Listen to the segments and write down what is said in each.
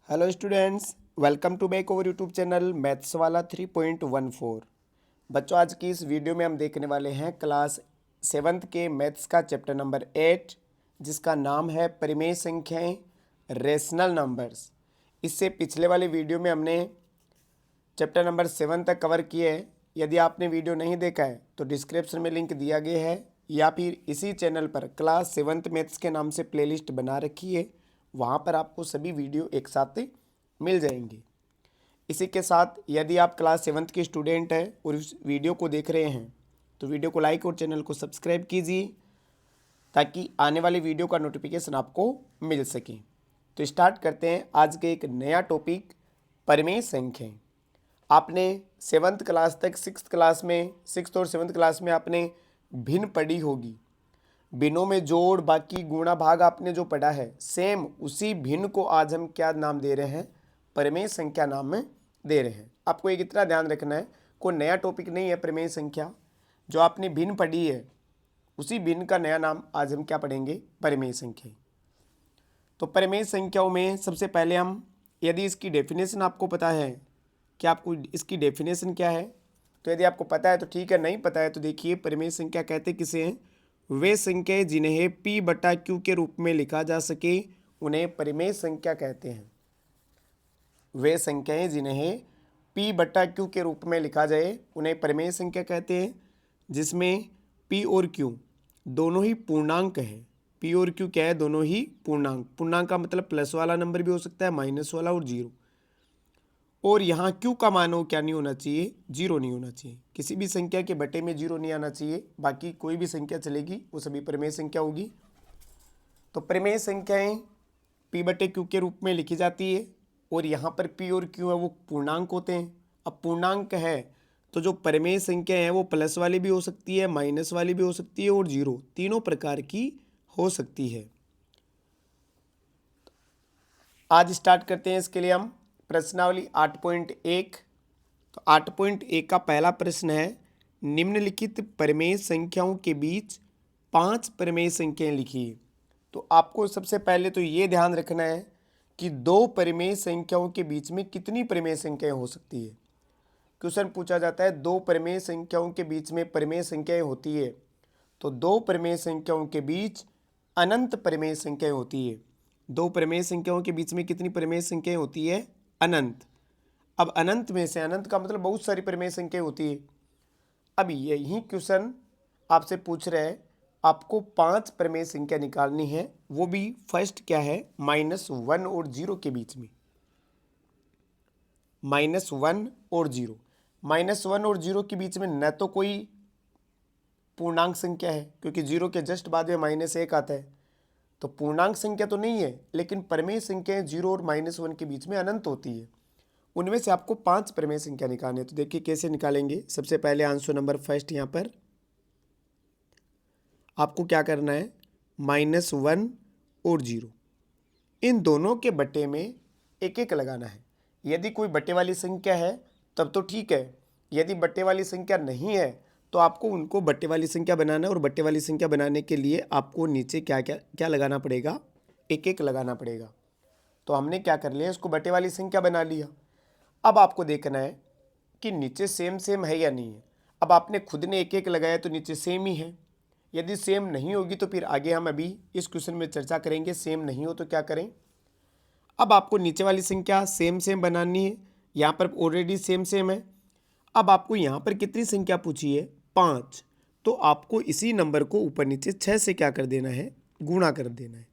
Hello students, welcome to back over YouTube channel maths वाला 3.14। बच्चों, आज की इस वीडियो में हम देखने वाले हैं क्लास 7th के मैथ्स का चैप्टर नंबर 8, जिसका नाम है परिमेय संख्याएं, रेशनल नंबर्स। इससे पिछले वाले वीडियो में हमने चैप्टर नंबर 7 तक कवर किए हैं। यदि आपने वीडियो नहीं देखा है तो डिस्क्रिप्शन में लिंक दिया गया है, या फिर इसी चैनल पर क्लास 7th मैथ्स के नाम से प्लेलिस्ट बना रखी है, वहाँ पर आपको सभी वीडियो एक साथ मिल जाएंगे। इसी के साथ यदि आप क्लास 7th के स्टूडेंट हैं और इस वीडियो को देख रहे हैं तो वीडियो को लाइक और चैनल को सब्सक्राइब कीजिए, ताकि आने वाली वीडियो का नोटिफिकेशन आपको मिल सके। तो स्टार्ट करते हैं आज के एक नया टॉपिक, परिमेय संख्याएं। आपने 7th क्लास तक 6th और 7th क्लास में आपने भिन्न पढ़ी होगी। भिन्नों में जोड़, बाकी, गुणा, भाग आपने जो पढ़ा है, सेम उसी भिन्न को आज हम क्या नाम दे रहे हैं? परिमेय संख्या नाम में दे रहे हैं। आपको एक इतना ध्यान रखना है, कोई नया टॉपिक नहीं है परिमेय संख्या। जो आपने भिन्न पढ़ी है उसी भिन्न का नया नाम आज हम क्या पढ़ेंगे? परिमेय संख्या। तो परिमेय संख्याओं में सबसे पहले हम, यदि इसकी डेफिनेशन आपको पता है, कि आपको इसकी डेफिनेशन क्या है, तो यदि आपको पता है तो ठीक है, नहीं पता है तो देखिए, परिमेय संख्या कहते किसे हैं? वे संख्याएं जिन्हें P बटा Q के रूप में लिखा जा सके उन्हें परिमेय संख्या कहते हैं। वे संख्याएं जिन्हें P बटा Q के रूप में लिखा जाए उन्हें परिमेय संख्या कहते हैं, जिसमें P और Q दोनों ही पूर्णांक है। P और Q क्या है? दोनों ही पूर्णांक। पूर्णांक का मतलब प्लस वाला नंबर भी हो सकता है, माइनस वाला और जीरो। और यहाँ क्यू का मान हो क्या नहीं होना चाहिए? जीरो नहीं होना चाहिए। किसी भी संख्या के बटे में जीरो नहीं आना चाहिए। बाकी कोई भी संख्या चलेगी, वो सभी परिमेय संख्या होगी। तो परिमेय संख्याएं पी बटे क्यू के रूप में लिखी जाती है, और यहाँ पर पी और क्यू है वो पूर्णांक होते हैं। अब पूर्णांक है तो जो परिमेय संख्या है वो प्लस वाली भी हो सकती है, माइनस वाली भी हो सकती है, और जीरो, तीनों प्रकार की हो सकती है। आज स्टार्ट करते हैं। इसके लिए हम प्रश्नावली 8.1। तो 8.1 का पहला प्रश्न है, निम्नलिखित परिमेय संख्याओं के बीच 5 परिमेय संख्याएं लिखिए। तो आपको सबसे पहले तो ये ध्यान रखना है कि दो परिमेय संख्याओं के बीच में कितनी परिमेय संख्याएं हो सकती है। क्वेश्चन पूछा जाता है दो परिमेय संख्याओं के बीच में परिमेय संख्याएं होती है, तो दो परिमेय संख्याओं के बीच अनंत परिमेय संख्याएं होती है। दो परिमेय संख्याओं के बीच में कितनी परिमेय संख्याएं होती है? अनंत। अब अनंत में से, अनंत का मतलब बहुत सारी परिमेय संख्या होती है। अब यही क्वेश्चन आपसे पूछ रहे हैं, आपको 5 परिमेय संख्या निकालनी है, वो भी फर्स्ट क्या है? -1 और 0 के बीच में। -1 और 0, -1 और 0 के बीच में न तो कोई पूर्णांक संख्या है, क्योंकि 0 के जस्ट बाद में -1 आता है, तो पूर्णांक संख्या तो नहीं है। लेकिन परिमेय संख्याएं 0 और -1 के बीच में अनंत होती है। उनमें से आपको 5 परिमेय संख्या निकालनी है। तो देखिए कैसे निकालेंगे। सबसे पहले आंसर नंबर फर्स्ट, यहाँ पर आपको क्या करना है? -1 और 0, इन दोनों के बटे में एक एक लगाना है। यदि कोई बटे वाली संख्या है तब तो ठीक है, यदि बटे वाली संख्या नहीं है तो आपको उनको बटे वाली संख्या बनाना है। और बटे वाली संख्या बनाने के लिए आपको नीचे क्या क्या क्या लगाना पड़ेगा? एक एक लगाना पड़ेगा। तो हमने क्या कर लिया? इसको बटे वाली संख्या बना लिया। अब आपको देखना है कि नीचे सेम सेम है या नहीं है। अब आपने खुद ने एक एक लगाया तो नीचे सेम ही है। यदि सेम नहीं होगी तो फिर आगे हम अभी इस क्वेश्चन में चर्चा करेंगे। सेम नहीं हो तो क्या करें? अब आपको नीचे वाली संख्या सेम सेम बनानी है। यहाँ पर ऑलरेडी सेम सेम है। अब आपको यहाँ पर कितनी संख्या पूछी है? 5। तो आपको इसी नंबर को ऊपर नीचे 6 से क्या कर देना है? गुणा कर देना है।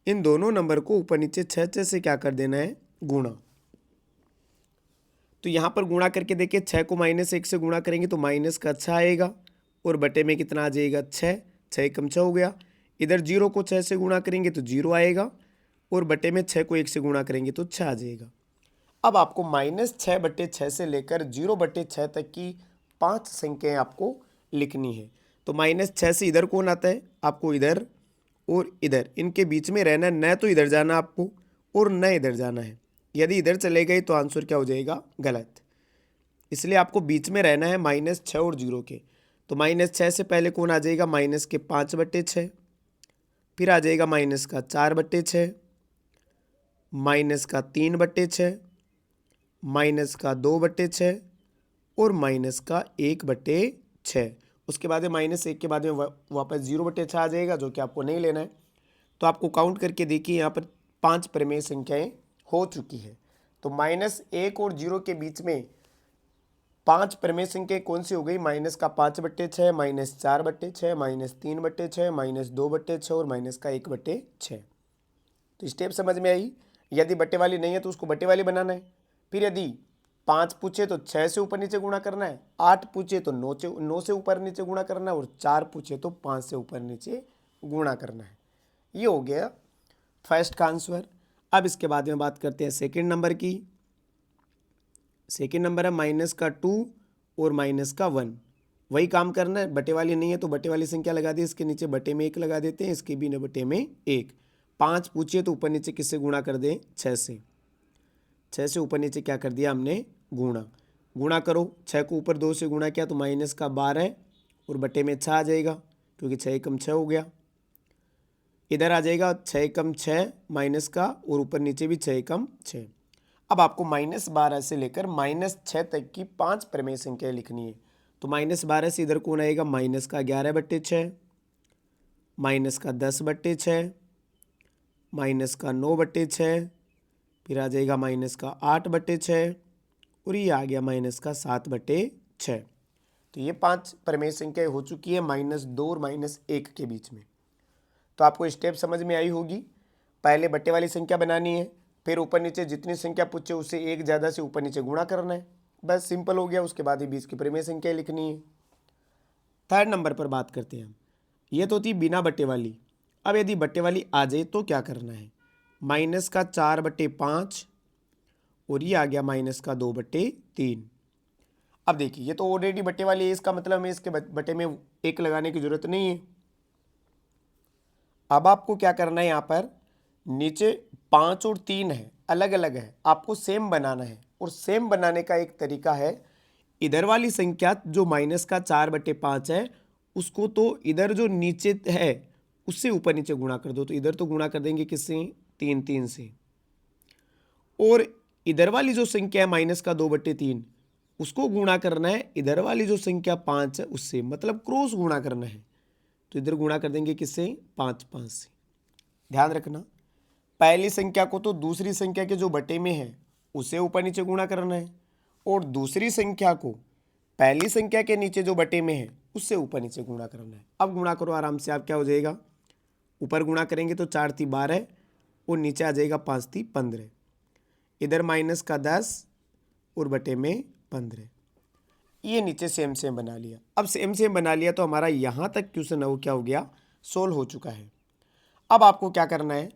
इन दोनों नंबर को ऊपर नीचे 6 से क्या कर देना है? गुणा। तो यहाँ पर गुणा करके देखिए, 6 को -1 से गुणा करेंगे तो माइनस का 6 आएगा, और बटे में कितना आ जाएगा? 6। 6 कम 6 हो गया। इधर 0 को 6 से गुणा करेंगे तो 0 आएगा, और बटे में 6 को 1 से गुणा करेंगे तो 6 आ जाएगा। अब आपको -6/6 से लेकर 0/6 तक की 5 संख्याएं आपको लिखनी है। तो -6 से इधर कौन आता है? आपको इधर और इधर, इनके बीच में रहना है। न तो इधर जाना आपको और न इधर जाना है। यदि इधर चले गए तो आंसर क्या हो जाएगा? गलत। इसलिए आपको बीच में रहना है -6 और 0 के। तो -6 से पहले कौन आ जाएगा? माइनस के 5/6, फिर आ जाएगा -4/6, माइनस का 3/6, माइनस का 2/6 और माइनस का 1/6। उसके बाद में -1 के बाद में वापस 0/6 आ जाएगा, जो कि आपको नहीं लेना है। तो आपको काउंट करके देखिए, यहाँ पर 5 परिमेय संख्याएं हो चुकी है। तो -1 और 0 के बीच में 5 परिमेय संख्याएं कौन सी हो गई? माइनस का 5/6, -4/6, -3/6, -2/6 और माइनस का 1/6। तो स्टेप समझ में आई। यदि बट्टे वाली नहीं है तो उसको बट्टे वाली बनाना है। फिर यदि 5 पूछे तो 6 से ऊपर नीचे गुणा करना है, 8 पूछे तो 9 से ऊपर नीचे गुणा करना है, और 4 पूछे तो 5 से ऊपर नीचे गुणा करना है। ये हो गया फर्स्ट का आंसर। अब इसके बाद में बात करते हैं सेकंड नंबर की। सेकंड नंबर है माइनस का 2 और माइनस का 1। वही काम करना है, बटे वाली नहीं है तो बटे वाली संख्या लगा दी, इसके नीचे बटे में 1 लगा देते हैं, इसके भी बटे में 1। 5 पूछिए तो ऊपर नीचे किससे गुणा कर दें? 6 से। 6 से ऊपर नीचे क्या कर दिया हमने? गुणा। गुणा करो, 6 को ऊपर 2 से गुणा किया तो माइनस का 12 और बटे में 6 आ जाएगा, क्योंकि 6 एकम 6 हो गया। इधर आ जाएगा 6 एकम 6 माइनस का, और ऊपर नीचे भी 6 एकम 6। अब आपको -12 से लेकर -6 तक की 5 परिमेय संख्या लिखनी है। तो -12 से इधर कौन आएगा? माइनस का 11/6, माइनस का 10/6, माइनस का 9/6, फिर आ जाएगा माइनस का 8/6, और ये आ गया माइनस का 7/6। तो ये 5 परिमेय संख्याएं हो चुकी है -2 और -1 के बीच में। तो आपको स्टेप समझ में आई होगी। पहले बट्टे वाली संख्या बनानी है, फिर ऊपर नीचे जितनी संख्या पूछे उससे एक ज़्यादा से ऊपर नीचे गुणा करना है। बस सिंपल हो गया। उसके बाद ही बीच की परिमेय संख्या लिखनी है। थर्ड नंबर पर बात करते हैं हम। ये तो थी बिना बट्टे वाली। अब यदि बट्टे वाली आ जाए तो क्या करना है? माइनस का 4/5 और ये आ गया माइनस का 2/3। अब देखिए, ये तो ऑलरेडी बट्टे वाली है, इसका मतलब हमें इसके बट्टे में 1 लगाने की जरूरत नहीं है। अब आपको क्या करना है? यहाँ पर नीचे 5 और 3 है, अलग अलग है, आपको सेम बनाना है। और सेम बनाने का एक तरीका है, इधर वाली संख्या जो माइनस का 4/5 है, उसको तो इधर जो नीचे है उससे ऊपर नीचे गुणा कर दो। तो इधर तो गुणा कर देंगे किससे? 3 से। और इधर वाली जो संख्या है माइनस का 2/3, उसको गुणा करना है इधर वाली जो संख्या 5 है उससे, मतलब क्रॉस गुणा करना है। तो इधर गुणा कर देंगे किससे? 5 से। ध्यान रखना, पहली संख्या को तो दूसरी संख्या के जो बटे में है उसे ऊपर नीचे गुणा करना है, और दूसरी संख्या को पहली संख्या के नीचे जो बटे में है उससे ऊपर नीचे गुणा करना है। अब गुणा करो आराम से। आप क्या हो जाएगा? ऊपर गुणा करेंगे तो 4 × 12 और नीचे आ जाएगा 5 × 15। इधर माइनस का 10 और बटे में 15। ये नीचे सेम सेम बना लिया। अब सेम सेम बना लिया तो हमारा यहाँ तक क्वेश्चन है वो क्या हो गया? सोल्व हो चुका है। अब आपको क्या करना है?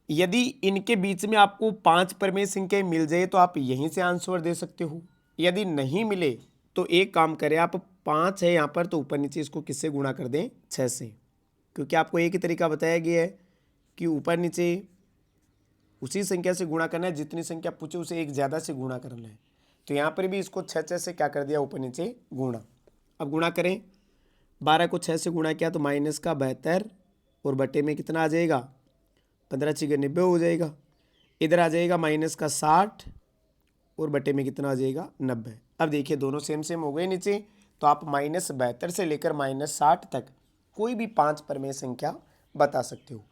यदि इनके बीच में आपको 5 परिमेय संख्याएं मिल जाए तो आप यहीं से आंसर दे सकते हो। यदि नहीं मिले तो एक काम करें, आप 5 है यहाँ पर तो ऊपर नीचे इसको किससे गुणा कर दें? 6 से, क्योंकि आपको एक ही तरीका बताया गया है कि ऊपर नीचे उसी संख्या से गुणा करना है, जितनी संख्या पूछे उसे एक ज़्यादा से गुणा करना है। तो यहाँ पर भी इसको 6 से क्या कर दिया? ऊपर नीचे गुणा। अब गुणा करें, 12 को 6 से गुणा किया तो माइनस का 72 और बटे में कितना आ जाएगा? 15 × 90 हो जाएगा। इधर आ जाएगा माइनस का 60 और बटे में कितना आ जाएगा? 90। अब देखिए दोनों सेम सेम हो गए नीचे। तो आप -72 से लेकर -60 तक कोई भी 5 परिमेय संख्या बता सकते हो।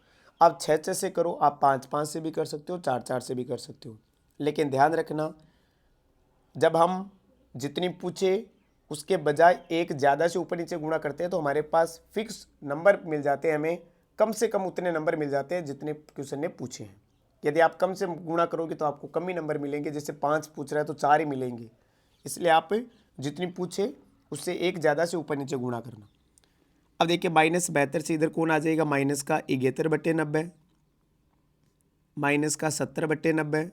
आप 6 से करो, आप 5 से भी कर सकते हो, 4 से भी कर सकते हो। लेकिन ध्यान रखना, जब हम जितनी पूछे उसके बजाय एक ज़्यादा से ऊपर नीचे गुणा करते हैं तो हमारे पास फिक्स नंबर मिल जाते हैं। हमें कम से कम उतने नंबर मिल जाते हैं जितने क्वेश्चन ने पूछे हैं। यदि आप कम से गुणा करोगे तो आपको कम ही नंबर मिलेंगे। जैसे 5 पूछ रहा है तो 4 ही मिलेंगे। इसलिए आप जितनी पूछे उससे एक ज़्यादा से ऊपर नीचे गुणा करना। अब देखिए -72 से इधर कौन आ जाएगा? माइनस का 71/90, माइनस का 70/90,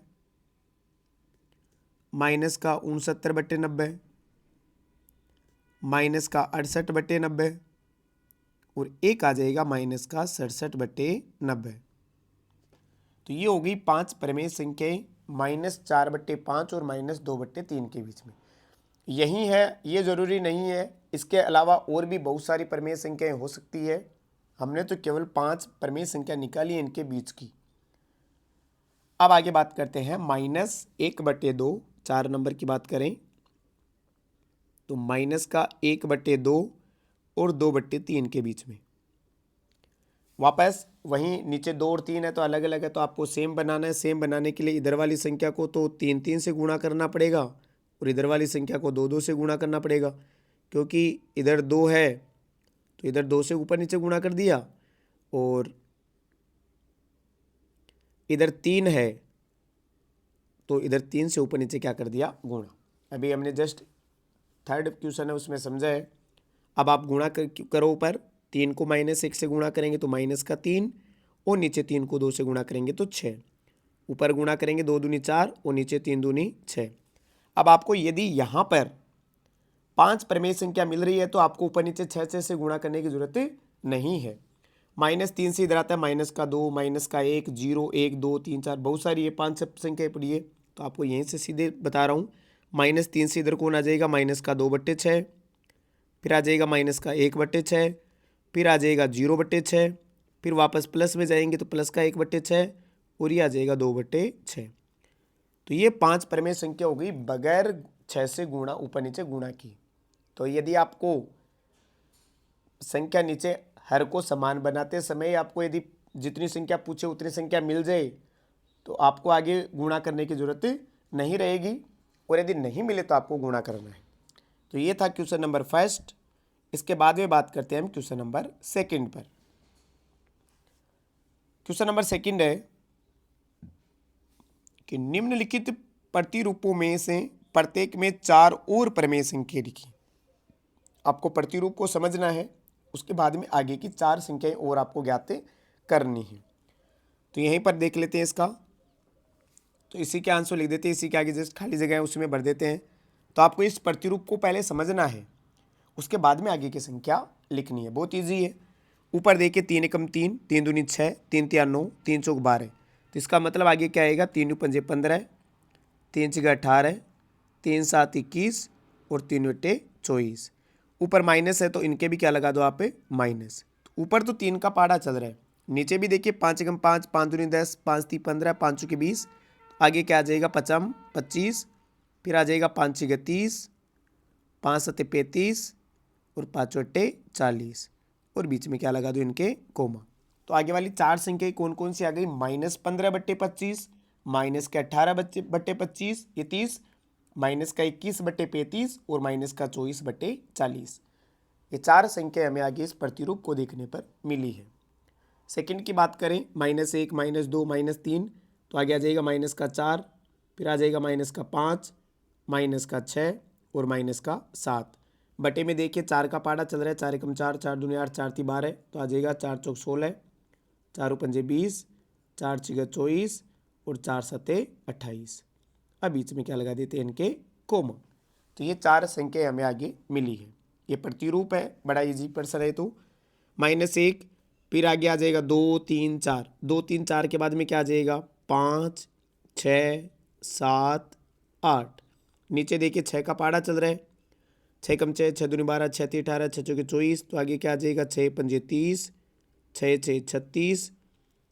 माइनस का 69/90, माइनस का 68/90, और एक आ जाएगा माइनस का 67/90। तो ये हो गई 5 परिमेय संख्याएं -4/5 और -2/3 के बीच में। यही है, ये ज़रूरी नहीं है, इसके अलावा और भी बहुत सारी परिमेय संख्याएं हो सकती है। हमने तो केवल 5 प्रमेय संख्या निकाली है इनके बीच की। अब आगे बात करते हैं -1/2। 4 नंबर की बात करें तो माइनस का 1/2 और 2/3 के बीच में। वापस वहीं नीचे 2 और 3 है तो अलग अलग है, तो आपको सेम बनाना है। सेम बनाने के लिए इधर वाली संख्या को तो 3 से गुणा करना पड़ेगा और इधर वाली संख्या को 2 से गुणा करना पड़ेगा, क्योंकि इधर 2 है तो इधर 2 से ऊपर नीचे गुणा कर दिया, और इधर 3 है तो इधर 3 से ऊपर नीचे क्या कर दिया, गुणा। अभी हमने जस्ट थर्ड क्वेश्चन है उसमें समझा है। अब आप गुणा करो, ऊपर 3 को -1 से गुणा करेंगे तो -3, और नीचे 3 को 2 से गुणा करेंगे तो 6। ऊपर गुणा करेंगे 2 दूनी 4 और नीचे 3 दूनी 6। अब आपको यदि यहाँ पर 5 प्रमेय संख्या मिल रही है तो आपको ऊपर नीचे 6 से गुणा करने की जरूरत नहीं है। -3 से इधर आता है -2, -1, 0, 1, 2, 3, 4, बहुत सारी ये 5 संख्या पड़ी है, तो आपको यहीं से सीधे बता रहा हूँ। -3 से इधर कौन आ जाएगा, -2/6, फिर आ जाएगा -1/6, फिर आ जाएगा 0/6, फिर वापस प्लस में जाएंगे तो +1/6, और ये आ जाएगा 2/6। तो ये 5 प्रमेय संख्या हो गई बगैर 6 से गुणा, ऊपर नीचे गुणा की। तो यदि आपको संख्या नीचे हर को समान बनाते समय आपको यदि जितनी संख्या पूछे उतनी संख्या मिल जाए तो आपको आगे गुणा करने की जरूरत नहीं रहेगी, और यदि नहीं मिले तो आपको गुणा करना है। तो ये था क्वेश्चन नंबर फर्स्ट। इसके बाद में बात करते हैं हम क्वेश्चन नंबर सेकंड पर। क्वेश्चन नंबर सेकंड है कि निम्नलिखित प्रतिरूपों में से प्रत्येक में 4 और प्रमेय संख्या लिखी। आपको प्रतिरूप को समझना है, उसके बाद में आगे की 4 संख्याएं और आपको ज्ञात करनी है। तो यहीं पर देख लेते हैं इसका, तो इसी के आंसर लिख देते हैं, इसी के आगे जस्ट खाली जगह है उसमें भर देते हैं। तो आपको इस प्रतिरूप को पहले समझना है, उसके बाद में आगे की संख्या लिखनी है। बहुत ईजी है। ऊपर देखिए 3 एकम 3, 3 दूनी 6, 3 तिया 9, 3 चौक 12। तो इसका मतलब आगे क्या आएगा, 3 पंजे 15, 3 छः 18, 3 7 21 और 3 बटे 24। ऊपर माइनस है तो इनके भी क्या लगा दो आप, माइनस। तो ऊपर तो 3 का पाड़ा चल रहा है, नीचे भी देखिए 5 एकम 5, 5 दूनी 10, 5 3 15, 5 चौके 20। आगे क्या आ जाएगा, 5 25, फिर आ जाएगा 5 6 30, 5 7 35 और 5 8 40, और बीच में क्या लगा दो इनके, कोमा। तो आगे वाली 4 संख्या कौन कौन सी आ गई, -15/25, -18/25 ये 30, -21/35 और -24/40। ये 4 संख्या हमें आगे इस प्रतिरूप को देखने पर मिली है। सेकंड की बात करें, -1, -2, -3, तो आगे आ जाएगा -4, फिर आ जाएगा -5, -6 और -7। बटे में देखिए 4 का पाड़ा चल रहा है, 4 एकम 4, 4 दूनी 8, 4 3 12, तो आ जाएगा 4 चौक 16, 4 पंजे 20, 4 छः 24 और 4 सत्ते 28। अब बीच में क्या लगा देते हैं, इनके कोमा। तो ये 4 संख्या हमें आगे मिली है। ये प्रतिरूप है, बड़ा इजी प्रश्न है। तो -1, फिर आगे आ जाएगा 2 3 4, 2 3 4 के बाद में क्या आ जाएगा, 5 6 7 8। नीचे देखिए 6 का पाड़ा चल रहा है, 6 कम 6, 6 दूनी 12, 6 तीन 18, 6 चौके 24। तो आगे क्या आ जाएगा, 6 पंजे 30, 6 6 36,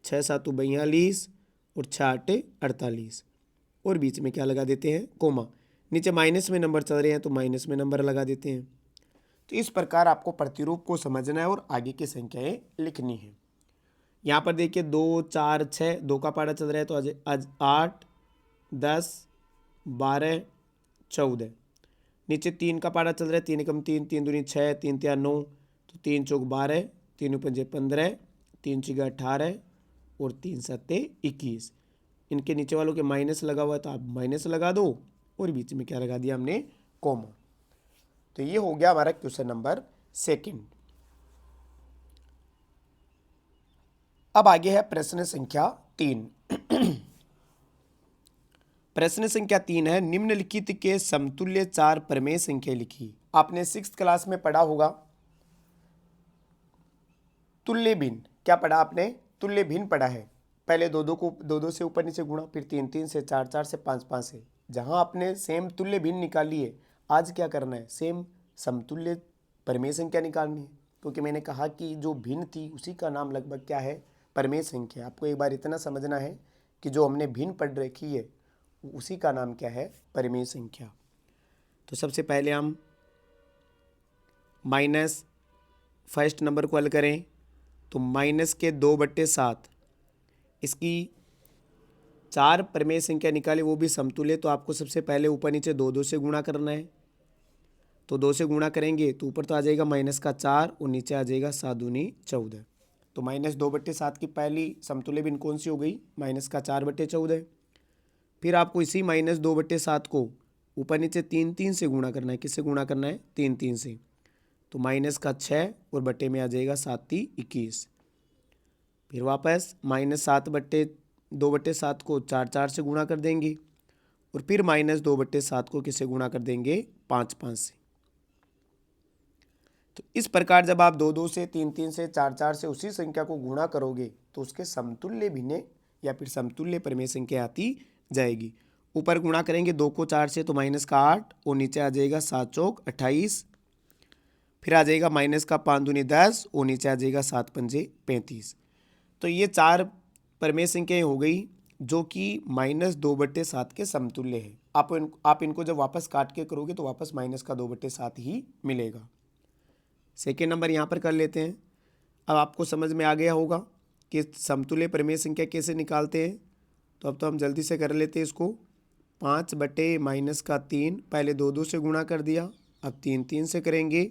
6 7 42 और 6 8 48, और बीच में क्या लगा देते हैं, कोमा। नीचे माइनस में नंबर चल रहे हैं तो माइनस में नंबर लगा देते हैं। तो इस प्रकार आपको प्रतिरूप को समझना है और आगे की संख्याएं लिखनी है। यहाँ पर देखिए 2 4 6, 2 का पाड़ा चल रहा है तो आज 8 10 12 14। नीचे 3 का पाड़ा चल रहा है, 3 एकम 3, 3 दूनी 6, 3 तिया 9, तो 3 चौक 12, 3 पंजे 15, 3 छः 18 और 3 सत्ते 21। इनके नीचे वालों के माइनस लगा हुआ है तो आप माइनस लगा दो, और बीच में क्या लगा दिया हमने, कोमा। तो ये हो गया हमारा क्वेश्चन नंबर सेकंड। अब आगे है प्रश्न संख्या 3। प्रश्न संख्या 3 है, निम्नलिखित के समतुल्य 4 प्रमेय संख्या लिखी। आपने 6th क्लास में पढ़ा होगा तुल्य भिन्न। क्या पढ़ा आपने, तुल्य भिन्न पढ़ा है। पहले 2 को 2 से ऊपर नीचे गुणा, फिर 3 3 से, 4 4 से, 5 5 से। जहां आपने सेम तुल्य भिन्न निकाली है, आज क्या करना है, सेम समतुल्य प्रमेय संख्या निकालनी है। क्योंकि मैंने कहा कि जो भिन्न थी उसी का नाम लगभग क्या है, परिमेय संख्या। आपको एक बार इतना समझना है कि जो हमने भिन्न पढ़ रखी है उसी का नाम क्या है, परिमेय संख्या। तो सबसे पहले हम माइनस फर्स्ट नंबर को हल करें तो माइनस के 2/7, इसकी 4 परिमेय संख्या निकाले वो भी समतुल्य। तो आपको सबसे पहले ऊपर नीचे 2 से गुणा करना है। तो 2 से गुणा करेंगे तो ऊपर तो आ जाएगा -4 और नीचे आ जाएगा 7 दूनी 14। तो -2/7 की पहली समतुल्य भिन्न कौन सी हो गई, -4/14। फिर आपको इसी -2/7 को ऊपर नीचे 3 से गुणा करना है। किससे गुणा करना है, 3 से। तो -6 और बट्टे में आ जाएगा 7×3=21। फिर वापस -2/7 को 4 से गुणा कर देंगे और फिर -2/7 को किससे गुणा कर देंगे, 5 से। तो इस प्रकार जब आप 2 से 3 से 4 से उसी संख्या को गुणा करोगे तो उसके समतुल्य भिन्न या फिर समतुल्य परिमेय संख्या आती जाएगी। ऊपर गुणा करेंगे 2 को 4 से तो -8 और नीचे आ जाएगा 7 चौक 28। फिर आ जाएगा -5 दूनी 10 और नीचे आ जाएगा 7 पंजे 35। तो ये 4 परिमेय संख्याएं हो गई जो कि -2/7 के समतुल्य है। आप इनको जब वापस काट के करोगे तो वापस -2/7 ही मिलेगा। सेकेंड नंबर यहाँ पर कर लेते हैं। अब आपको समझ में आ गया होगा कि समतुल्य परिमेय संख्या कैसे निकालते हैं। तो अब तो हम जल्दी से कर लेते हैं इसको। 5/-3 पहले 2 से गुणा कर दिया, अब 3 से करेंगे।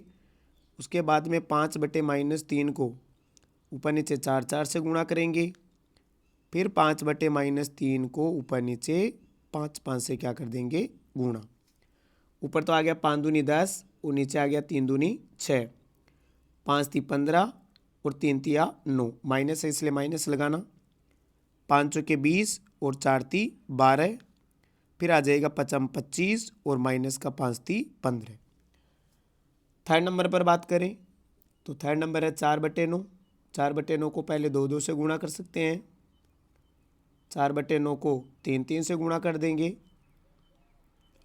उसके बाद में 5/-3 को ऊपर नीचे 4 से गुणा करेंगे। फिर 5/-3 को ऊपर नीचे 5 से क्या कर देंगे, गुणा। ऊपर तो आ गया 5 दूनी 10 और नीचे आ गया 3 दूनी 6। 5 × 15 और 3 × 9, माइनस है इसलिए माइनस लगाना। 5 चौके 20 और 4 × 12। फिर आ जाएगा 5 25 और -5 × 15। थर्ड नंबर पर बात करें तो थर्ड नंबर है 4/9। 4/9 को पहले 2 से गुणा कर सकते हैं। 4/9 को 3 से गुणा कर देंगे।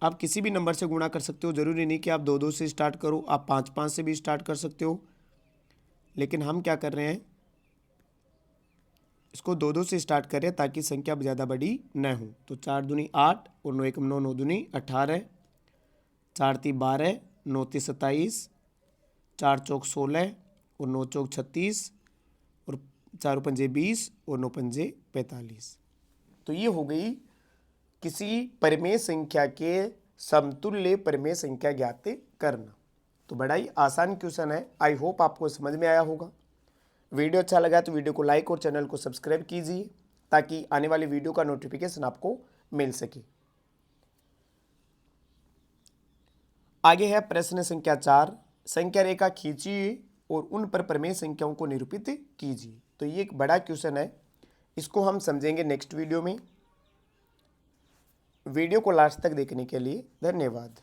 आप किसी भी नंबर से गुणा कर सकते हो, ज़रूरी नहीं कि आप 2 से स्टार्ट करो, आप 5 से भी स्टार्ट कर सकते हो। लेकिन हम क्या कर रहे हैं, इसको 2 से स्टार्ट कर रहे हैं ताकि संख्या ज़्यादा बड़ी न हो। तो 4 दूनी 8 और 9 × 9 9 दूनी 18। 4 × 12 9 × 27। 4 चौक 16 और 9 चौक 36 और 4 पंजे 20 और 9 पंजे 45। तो ये हो गई किसी परिमेय संख्या के समतुल्य परिमेय संख्या ज्ञात करना। तो बड़ा ही आसान क्वेश्चन है। आई होप आपको समझ में आया होगा। वीडियो अच्छा लगा तो वीडियो को लाइक और चैनल को सब्सक्राइब कीजिए ताकि आने वाली वीडियो का नोटिफिकेशन आपको मिल सके। आगे है प्रश्न संख्या 4। संख्या रेखा खींचिए और उन पर परिमेय संख्याओं को निरूपित कीजिए। तो ये एक बड़ा क्वेश्चन है, इसको हम समझेंगे नेक्स्ट वीडियो में। वीडियो को लास्ट तक देखने के लिए धन्यवाद।